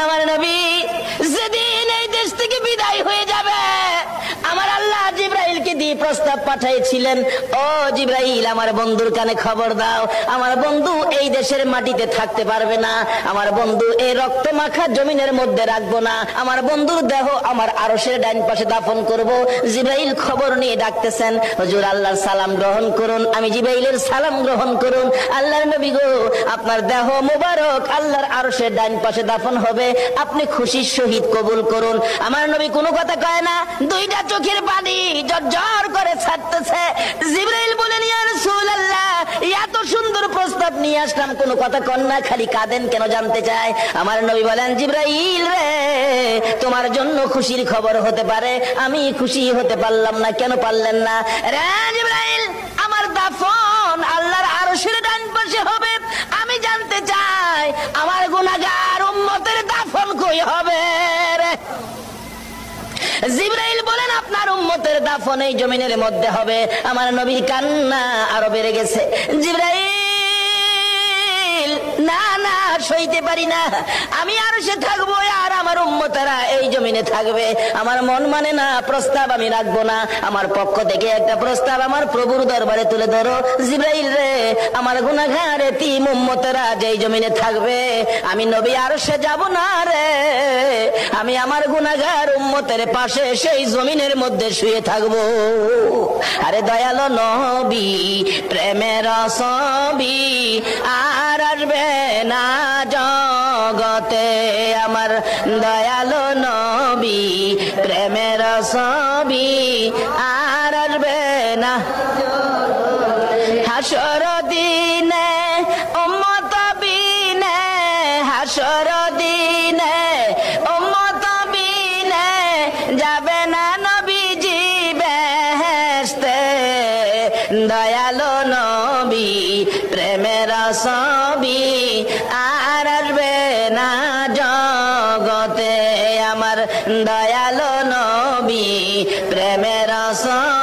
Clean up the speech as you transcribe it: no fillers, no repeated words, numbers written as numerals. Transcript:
আমার নবী যেদিন এই দেশ থেকে বিদায় হয়ে যাবে, আমার আল্লাহ জিবরাইলকে দিয়ে প্রস্তাব পাঠিয়েছিলেন, ও জিবরাইল আমার বন্ধুর কানে খবর দাও, আমার বন্ধু এই দেশের মাটিতে থাকতে পারবে না, আমার বন্ধু এই রক্ত মাখা জমিনের মধ্যে রাখবো না, আমার বন্ধুর দেহ আমার আরশের ডাইন পাশে দাফন করব। জিবরাইল খবর নিয়ে ডাকতেছেন, হুজুর আল্লাহর সালাম গ্রহণ করুন। আমি জিবরাইলের সালাম গ্রহণ করুন। আল্লাহর নবী গো, আপনার দেহ মুবারক আল্লাহর আরশের ডাইন পাশে দাফন হবে, আপনি খুশির সহিত কবুল করুন। আমার নবী কোনো কথা কয় না, দুইটা চোখের পানি ঝরঝর করে ছাড়তেছে। জিবরাইল বলেন, ইয়া রাসূলুল্লাহ, এত সুন্দর প্রস্তাব নিয়ে আসলাম, কোনো কথা কন না, খালি কাঁদেন কেন জানতে চাই। আমার নবী বলেন, জিবরাইল রে, তোমার জন্য খুশির খবর হতে পারে, আমি খুশি হতে পারলাম না। কেন পারলেন না? রে জিবরাইল, আমার দাফন আল্লাহর আরশের ডান পাশে হবে, আমি জানতে চাই আমার গুনাহগার উম্মতের দাফন কই হবে রে? জিবরাইল বলেন, আপনার উম্মতের দাফন এই জমিনের মধ্যে হবে। আমার নবীর কান্না আরো বেড়ে গেছে। জিবরাইল, না না, সইতে পারি না, আমি আরশে থাকবো আর আমার উম্মতেরা এই জমিনে থাকবে। আমার মন মানে না, প্রস্তাব আমি রাখবো না। আমার পক্ষ থেকে একটা প্রস্তাব আমার প্রভুর দরবারে তুলে ধরো। জিবরাইল রে, আমার গুনাহগার এতিম উম্মতেরা যেই জমিনে থাকবে, আমি নবী আরশে যাব না রে, আমি আমার গুনাহগার উম্মতের পাশে সেই জমিনের মধ্যে শুয়ে থাকবো। আরে দয়ালো নবী, প্রেমের ছবি আর আসবে না জগতে, আমার দয়ালো নবী, প্রেমের ছবি আর আসবে না। হাসর দিনে উম্মত বিনে, হাসর দিনে উম্মত বিনে যাবে না নবীজি বেহেশতে। দয়ালো নবী, প্রেমের ছবি আর আসবে না জগতে, আমার দয়ালো নবী, প্রেমের ছবি